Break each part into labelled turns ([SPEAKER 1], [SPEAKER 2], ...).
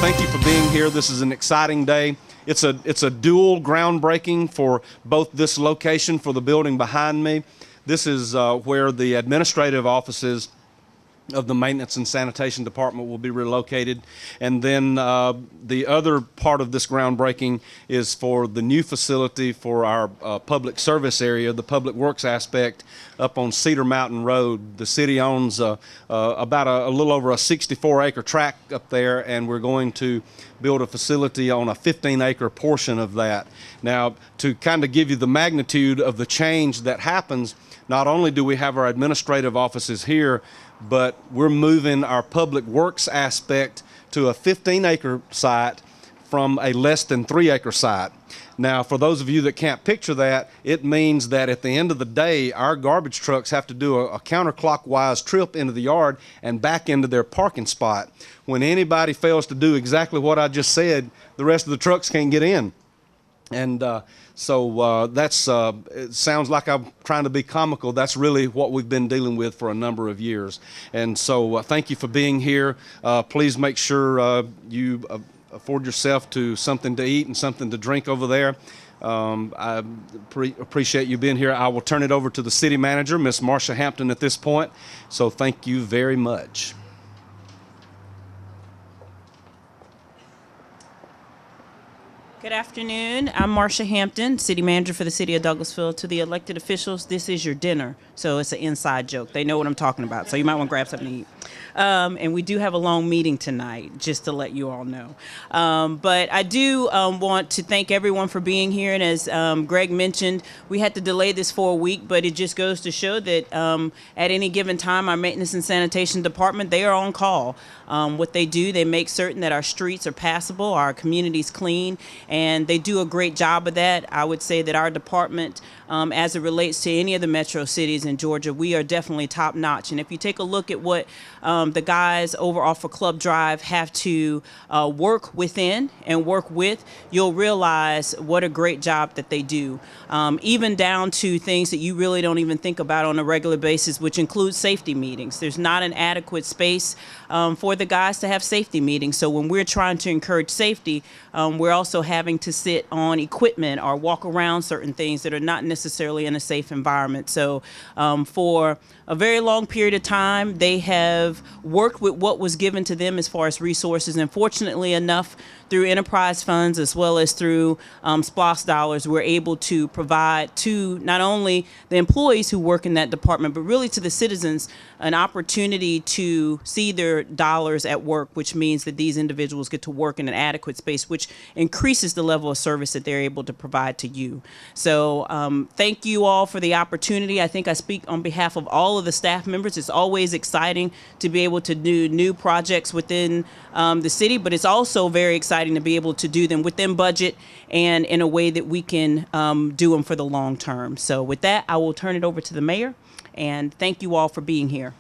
[SPEAKER 1] thank you for being here. This is an exciting day. It's a dual groundbreaking for both this location for the building behind me. This is where the administrative offices of the Maintenance and Sanitation Department will be relocated. And then the other part of this groundbreaking is for the new facility for our public service area, the public works aspect up on Cedar Mountain Road. The city owns about a little over a 64-acre tract up there, and we're going to build a facility on a 15-acre portion of that. Now, to kind of give you the magnitude of the change that happens, not only do we have our administrative offices here, but we're moving our public works aspect to a 15-acre site from a less than 3-acre site. Now, for those of you that can't picture that, it means that at the end of the day, our garbage trucks have to do a counterclockwise trip into the yard and back into their parking spot. When anybody fails to do exactly what I just said, the rest of the trucks can't get in. And so that's, it sounds like I'm trying to be comical. That's really what we've been dealing with for a number of years. And so thank you for being here. Please make sure you afford yourself to something to eat and something to drink over there. I appreciate you being here. I will turn it over to the city manager, Miss MARCIA Hampton, at this point. So thank you very much.
[SPEAKER 2] Good afternoon. I'm MARCIA Hampton, City Manager for the City of Douglasville. To the elected officials, this is your dinner. So it's an inside joke. They know what I'm talking about. So you might want to grab something to eat. And we do have a long meeting tonight, just to let you all know. But I do want to thank everyone for being here. And as Greg mentioned, we had to delay this for a week, but it just goes to show that at any given time, our Maintenance and Sanitation Department, they are on call. What they do, they make certain that our streets are passable, our community's clean, and they do a great job of that. I would say that our department, as it relates to any of the metro cities in Georgia, we are definitely top notch. And if you take a look at what the guys over off of Club Drive have to work within and work with, you'll realize what a great job that they do. Even down to things that you really don't even think about on a regular basis, which includes safety meetings. There's not an adequate space for the guys to have safety meetings. So when we're trying to encourage safety, we're also having to sit on equipment or walk around certain things that are not necessarily in a safe environment. So for a very long period of time, they have worked with what was given to them as far as resources, and fortunately enough, through enterprise funds as well as through SPLOST dollars, we're able to provide to not only the employees who work in that department, but really to the citizens an opportunity to see their dollars at work, which means that these individuals get to work in an adequate space, which increases the level of service that they're able to provide to you. So thank you all for the opportunity. I think I speak on behalf of all of the staff members. It's always exciting to be able to do new projects within the city, but it's also very exciting to be able to do them within budget and in a way that we can do them for the long term. So with that, I will turn it over to the mayor, and thank you all for being here.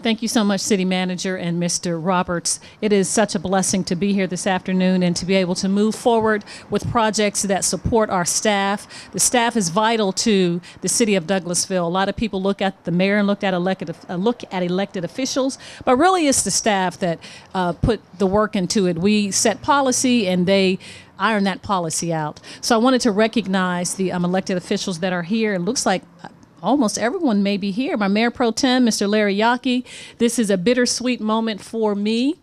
[SPEAKER 3] Thank you so much, City Manager and Mr. Roberts. It is such a blessing to be here this afternoon and to be able to move forward with projects that support our staff. The staff is vital to the City of Douglasville. A lot of people look at the mayor and look at elected officials, but really it's the staff that put the work into it. We set policy and they iron that policy out. So I wanted to recognize the elected officials that are here. It looks like almost everyone may be here. My Mayor Pro Tem, Mr. Larry Yockey. This is a bittersweet moment for me.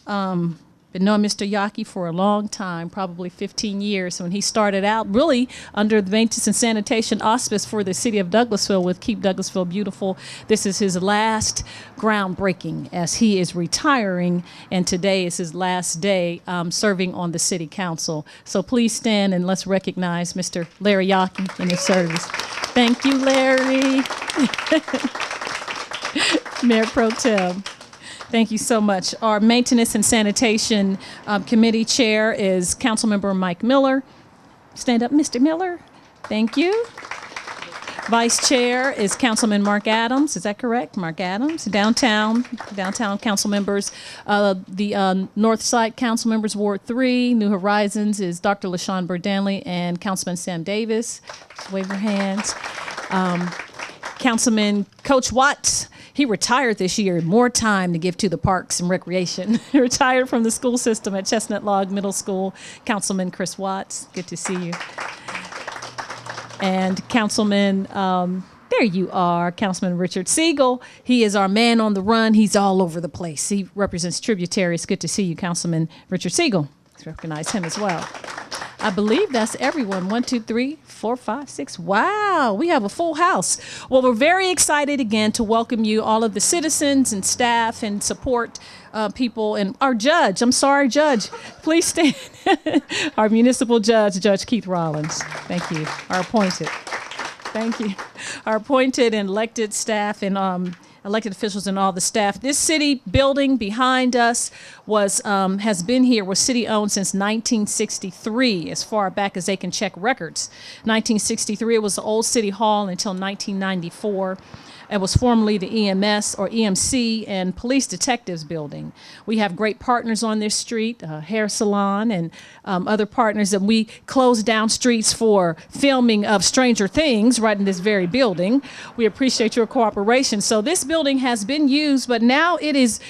[SPEAKER 3] Been knowing Mr. Yockey for a long time, probably 15 years. So when he started out really under the Maintenance and Sanitation auspice for the City of Douglasville with Keep Douglasville Beautiful, this is his last groundbreaking as he is retiring, and today is his last day serving on the City Council. So please stand and let's recognize Mr. Larry Yockey in his service. Thank you, Larry. Mayor Pro Tem. Thank you so much. Our Maintenance and Sanitation Committee Chair is Councilmember Mike Miller. Stand up, Mr. Miller. Thank you. Vice Chair is Councilman Mark Adams. Is that correct? Mark Adams. Downtown council members. The North Side council members, Ward 3. New Horizons is Dr. LaShawn Burdanley and Councilman Sam Davis. Just wave your hands. Councilman Coach Watts, he retired this year, more time to give to the parks and recreation. He retired from the school system at Chestnut Log Middle School. Councilman Chris Watts, good to see you. And Councilman, there you are, Councilman Richard Siegel. He is our man on the run. He's all over the place. He represents tributaries. Good to see you, Councilman Richard Siegel. Let's recognize him as well. I believe that's everyone. 1, 2, 3, 4, 5, 6. Wow, we have a full house. Well, we're very excited again to welcome you, all of the citizens and staff and support people, and our judge. I'm sorry, Judge. Please stand. Our municipal judge, Judge Keith Rollins. Thank you. Our appointed. Thank you. Our appointed and elected staff and elected officials and all the staff. This city building behind us was has been here, was city owned since 1963, as far back as they can check records. 1963, it was the old city hall until 1994. It was formerly the EMS or EMC and Police Detectives Building. We have great partners on this street, hair salon and other partners, and we closed down streets for filming of Stranger Things right in this very building. We appreciate your cooperation. So this building has been used, but now it is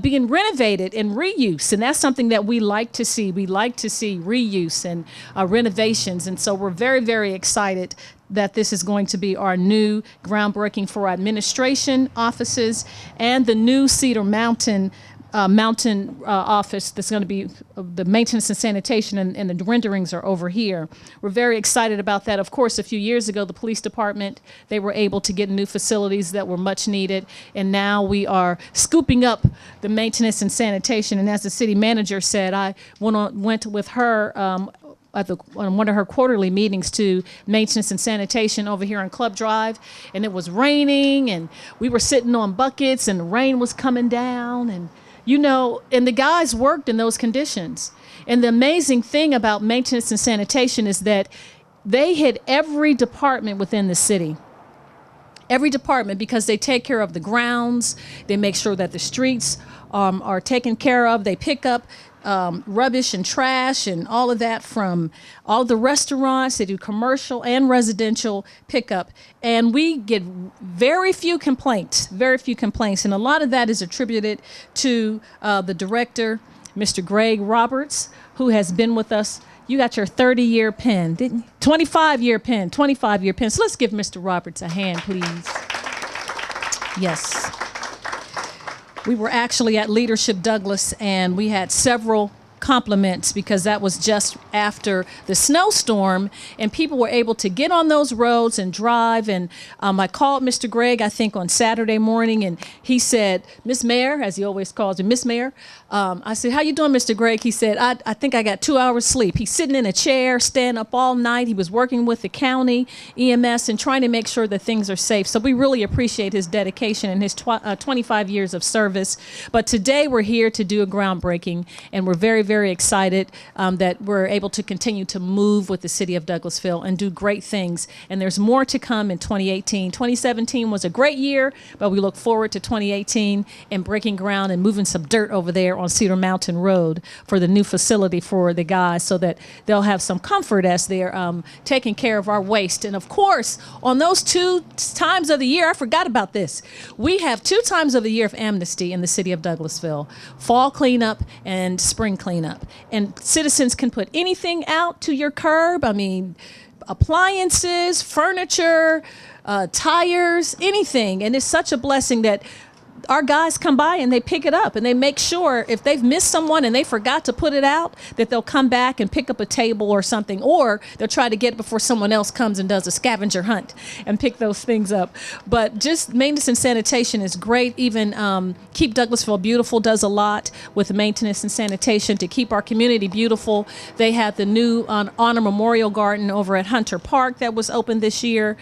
[SPEAKER 3] being renovated and reuse, and that's something that we like to see. We like to see reuse and renovations, and so we're very, very excited that this is going to be our new groundbreaking for our administration offices and the new Cedar Mountain office that's going to be the maintenance and sanitation, and the renderings are over here. We're very excited about that. Of course, a few years ago, the police department, they were able to get new facilities that were much needed, and now we are scooping up the maintenance and sanitation. And as the city manager said, I went with her on one of her quarterly meetings to maintenance and sanitation over here on Club Drive, and it was raining, and we were sitting on buckets, and the rain was coming down, and and the guys worked in those conditions. And the amazing thing about maintenance and sanitation is that they hit every department within the city. Every department, because they take care of the grounds, they make sure that the streets are taken care of, they pick up rubbish and trash and all of that from all the restaurants. They do commercial and residential pickup, and we get very few complaints, and a lot of that is attributed to the director, Mr. Greg Roberts, who has been with us. You got your 30-year pen, didn't you? 25-year pen. So let's give Mr. Roberts a hand, please. Yes. We were actually at Leadership Douglas, and we had several compliments because that was just after the snowstorm, and people were able to get on those roads and drive. And I called Mr. Gregg, I think, on Saturday morning, and he said, Miss Mayor, as he always calls me, Miss Mayor. I said, how you doing, Mr. Gregg? He said, I think I got 2 hours sleep. He's sitting in a chair, staying up all night. He was working with the county EMS and trying to make sure that things are safe. So we really appreciate his dedication and his 25 years of service. But today we're here to do a groundbreaking, and we're very, very excited that we're able to continue to move with the city of Douglasville and do great things. And there's more to come in 2018. 2017 was a great year, but we look forward to 2018 and breaking ground and moving some dirt over there on Cedar Mountain Road for the new facility for the guys, so that they'll have some comfort as they're taking care of our waste. And of course, on those 2 times of the year, I forgot about this. We have 2 times of the year of amnesty in the city of Douglasville: fall cleanup and spring cleanup. And citizens can put anything out to your curb. I mean, appliances, furniture, tires, anything. And it's such a blessing that our guys come by and they pick it up, and they make sure if they've missed someone and they forgot to put it out, that they'll come back and pick up a table or something, or they'll try to get it before someone else comes and does a scavenger hunt and pick those things up. But just maintenance and sanitation is great. Even Keep Douglasville Beautiful does a lot with maintenance and sanitation to keep our community beautiful. They have the new Honor Memorial Garden over at Hunter Park that was opened this year.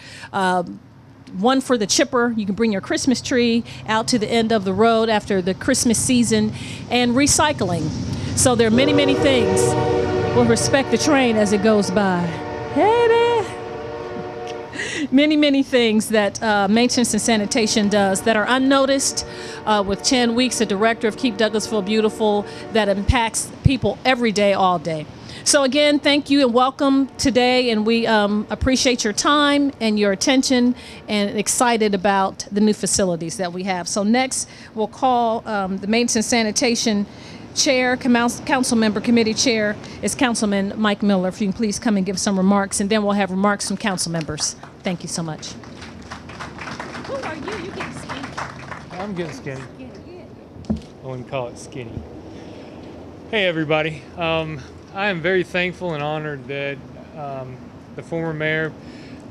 [SPEAKER 3] One for the chipper. You can bring your Christmas tree out to the end of the road after the Christmas season, and recycling. So there are many, many things. We'll respect the train as it goes by. Hey there. Many, many things that maintenance and sanitation does that are unnoticed. With Chan Weeks, the director of Keep Douglasville Beautiful, that impacts people every day, all day. So again, thank you and welcome today, and we appreciate your time and your attention and excited about the new facilities that we have. So next, we'll call the Maintenance and Sanitation Chair, Council Member Committee Chair is Councilman Mike Miller. If you can please come and give some remarks, and then we'll have remarks from council members. Thank you so much. Who are you? You getting skinny?
[SPEAKER 4] I'm getting skinny. I wouldn't call it skinny. Hey everybody. I am very thankful and honored that the former mayor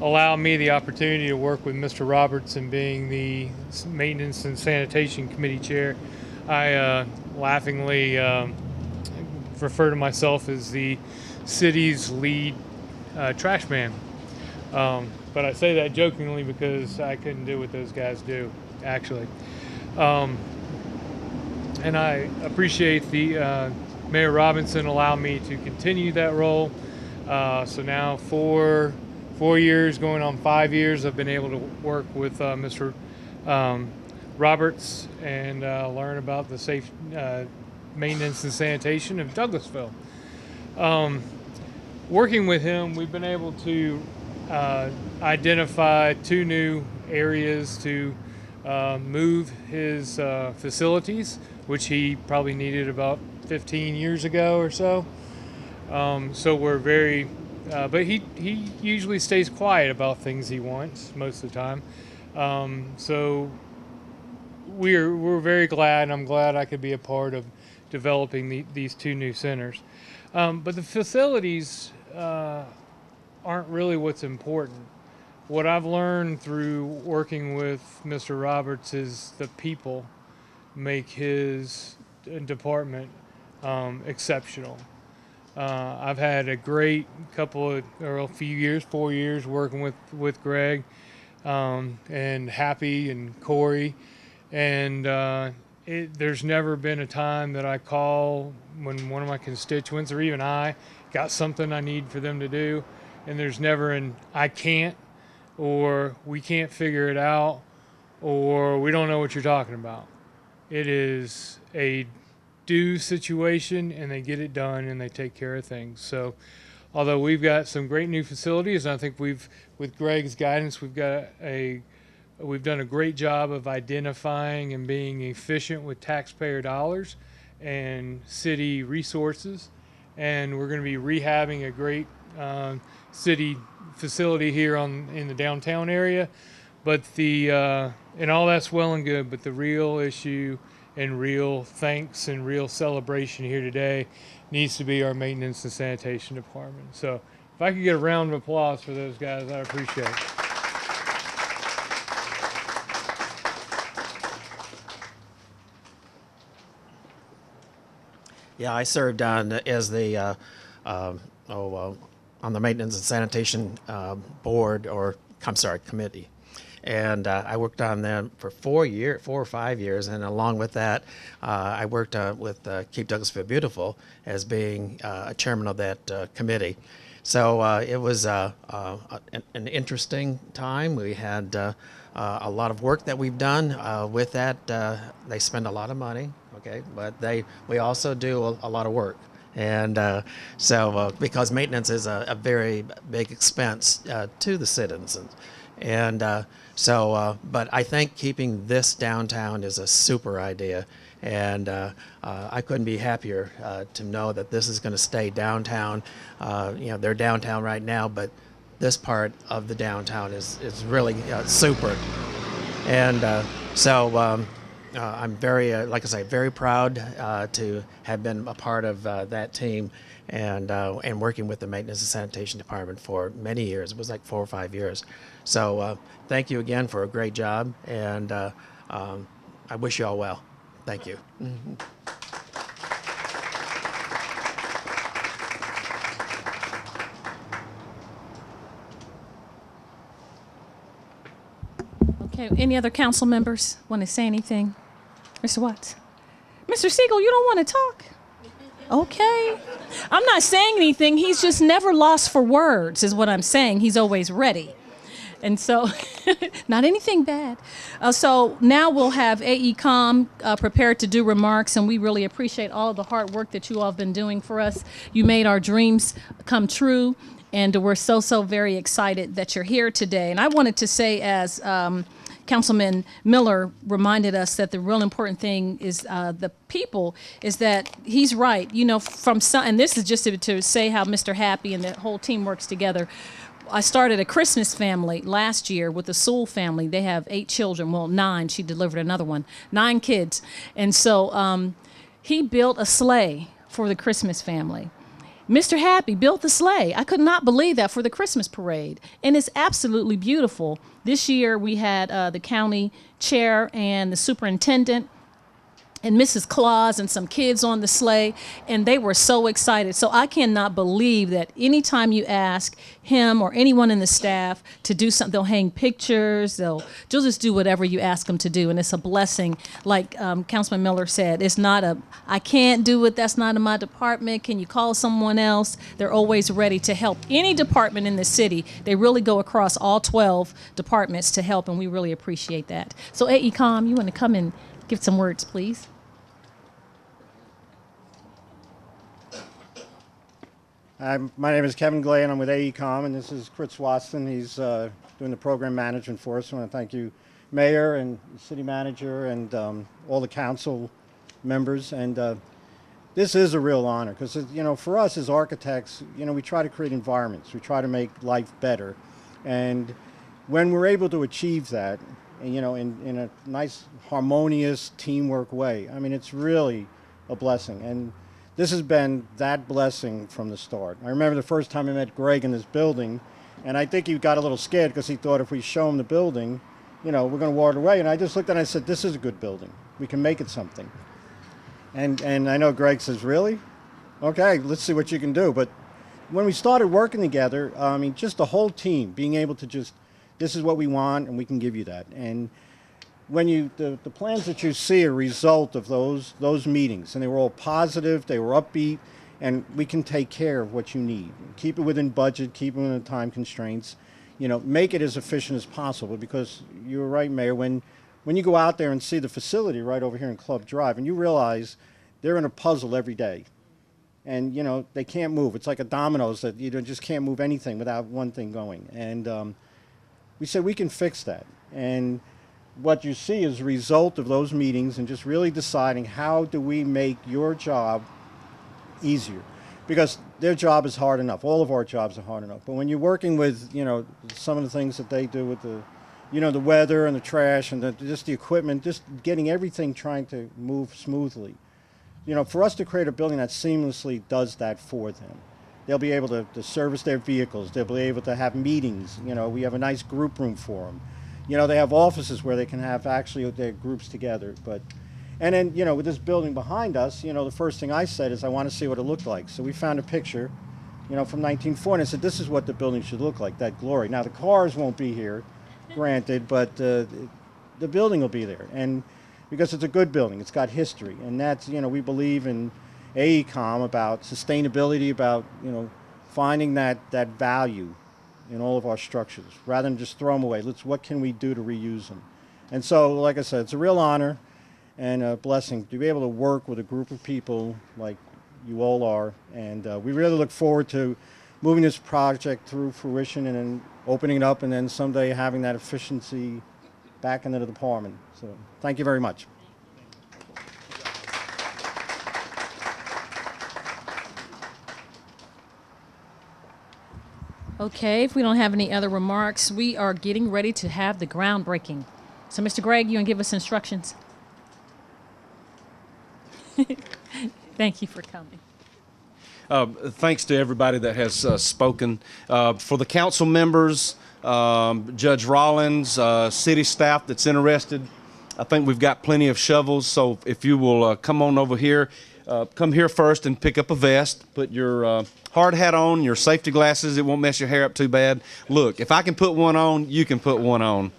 [SPEAKER 4] allowed me the opportunity to work with Mr. Roberts in being the Maintenance and Sanitation Committee Chair. I laughingly refer to myself as the city's lead trash man. But I say that jokingly because I couldn't do what those guys do, actually. And I appreciate the Mayor Robinson allowed me to continue that role. So now 4 years, going on 5 years, I've been able to work with Mr. Roberts and learn about the safe maintenance and sanitation of Douglasville. Working with him, we've been able to identify 2 new areas to move his facilities, which he probably needed about 15 years ago or so. So we're very, but he usually stays quiet about things he wants most of the time. So we're very glad, and I'm glad I could be a part of developing these 2 new centers. But the facilities aren't really what's important. What I've learned through working with Mr. Roberts is the people make his department exceptional. I've had a great a few years, 4 years working with Greg and Happy and Corey, and there's never been a time that I call when one of my constituents or even I got something I need for them to do, and there's never an I can't, or we can't figure it out, or we don't know what you're talking about. It is a do situation, and they get it done, and they take care of things. So although we've got some great new facilities, and I think with Greg's guidance, we've done a great job of identifying and being efficient with taxpayer dollars and city resources. And we're going to be rehabbing a great city facility here in the downtown area. But and all that's well and good, but the real issue and real thanks and real celebration here today needs to be our maintenance and sanitation department. So if I could get a round of applause for those guys, I'd appreciate it.
[SPEAKER 5] Yeah, I served on as the on the Maintenance and Sanitation board, committee, and I worked on them for 4 or 5 years. And along with that, I worked with Keep Douglasville Beautiful as being a chairman of that committee. So it was an interesting time. We had a lot of work that we've done with that. They spend a lot of money. Okay, but we also do a lot of work, and so because maintenance is a very big expense to the citizens, and but I think keeping this downtown is a super idea, and I couldn't be happier to know that this is going to stay downtown. They're downtown right now, but this part of the downtown is really super, and I'm very, like I say, very proud to have been a part of that team and working with the Maintenance and Sanitation Department for many years. It was like 4 or 5 years. So thank you again for a great job, and I wish you all well. Thank you. Mm-hmm.
[SPEAKER 3] Okay, any other council members want to say anything? Mr. Watts? Mr. Siegel, you don't want to talk? Okay. I'm not saying anything. He's just never lost for words, is what I'm saying. He's always ready. And so, not anything bad. So now we'll have AECOM prepared to do remarks, and we really appreciate all of the hard work that you all have been doing for us. You made our dreams come true, and we're so very excited that you're here today. And I wanted to say, as Councilman Miller reminded us, that the real important thing is the people, is that he's right. You know, from some, and this is just to say how Mr. Happy and the whole team works together. I started a Christmas family last year with the Sewell family. They have 8 children, well, 9. She delivered another one, 9 kids. And so he built a sleigh for the Christmas family. Mr. Happy built the sleigh. I could not believe that, for the Christmas parade. And it's absolutely beautiful. This year we had the county chair and the superintendent and Mrs. Claus and some kids on the sleigh, and they were so excited. So I cannot believe that anytime you ask him or anyone in the staff to do something, they'll hang pictures, they'll just do whatever you ask them to do, and it's a blessing. Like Councilman Miller said, it's not a, I can't do it, that's not in my department, can you call someone else? They're always ready to help any department in the city. They really go across all 12 departments to help, and we really appreciate that. So AECOM, you want to come and give some words, please?
[SPEAKER 6] My name is Kevin Glay, and I'm with AECOM, and this is Chris Watson. He's doing the program management for us. I want to thank you, Mayor and City Manager, and all the council members. And this is a real honor because, you know, for us as architects, you know, we try to create environments. We try to make life better. And when we're able to achieve that, and, you know, in a nice, harmonious, teamwork way, I mean, it's really a blessing. And this has been that blessing from the start. I remember the first time I met Greg in this building, and I think he got a little scared because he thought if we show him the building, you know, we're going to water away. And I just looked at it and I said, this is a good building. We can make it something. And I know Greg says, really? Okay, let's see what you can do. But when we started working together, I mean, just the whole team being able to just, this is what we want, and we can give you that. And when you, the plans that you see are a result of those meetings, and they were all positive, they were upbeat, and we can take care of what you need. Keep it within budget, keep it within time constraints, you know, make it as efficient as possible, because you were right, Mayor, when you go out there and see the facility right over here in Club Drive, and you realize they're in a puzzle every day, and, you know, they can't move. It's like a dominoes that you just can't move anything without one thing going. And we said we can fix that. And what you see is a result of those meetings and just really deciding how do we make your job easier, because their job is hard enough. All of our jobs are hard enough. But when you're working with, you know, some of the things that they do with the, you know, the weather and the trash and just the equipment, just getting everything trying to move smoothly. You know, for us to create a building that seamlessly does that for them. They'll be able to service their vehicles. They'll be able to have meetings. You know, we have a nice group room for them. You know, they have offices where they can have actually their groups together. But, and then, you know, with this building behind us, you know, the first thing I said is I want to see what it looked like. So we found a picture, you know, from 1940, and I said, this is what the building should look like, that glory. Now, the cars won't be here, granted, but the building will be there. And because it's a good building, it's got history. And that's, you know, we believe in AECOM about sustainability, about, you know, finding that value in all of our structures, rather than just throw them away. What can we do to reuse them? And so, like I said, it's a real honor and a blessing to be able to work with a group of people like you all are. And we really look forward to moving this project through fruition and then opening it up, and then someday having that efficiency back into the department. So thank you very much.
[SPEAKER 3] Okay, if we don't have any other remarks, we are getting ready to have the groundbreaking. So, Mr. Gregg, you want to give us instructions? Thank you for coming.
[SPEAKER 1] Thanks to everybody that has spoken. For the council members, Judge Rollins, city staff that's interested, I think we've got plenty of shovels, so if you will come on over here. Come here first and pick up a vest. Put your hard hat on, your safety glasses. It won't mess your hair up too bad. Look, if I can put one on, you can put one on.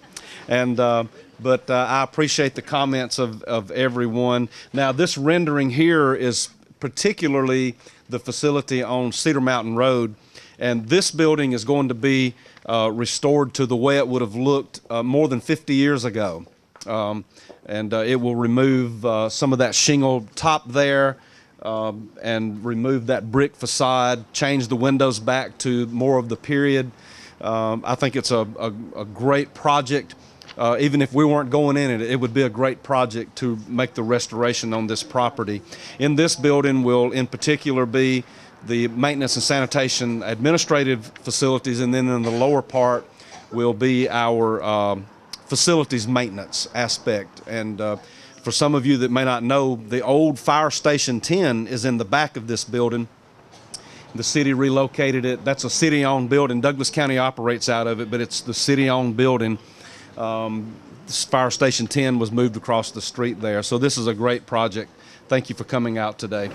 [SPEAKER 1] And but I appreciate the comments of everyone. Now, this rendering here is particularly the facility on Cedar Mountain Road. And this building is going to be restored to the way it would have looked more than 50 years ago. It will remove some of that shingle top there and remove that brick facade, change the windows back to more of the period. I think it's a great project. Even if we weren't going in it, it would be a great project to make the restoration on this property. In this building will in particular be the maintenance and sanitation administrative facilities, and then in the lower part will be our facilities maintenance aspect. And for some of you that may not know, the old Fire Station 10 is in the back of this building. The city relocated it. That's a city-owned building. Douglas County operates out of it, but it's the city-owned building. This Fire Station 10 was moved across the street there. So this is a great project. Thank you for coming out today.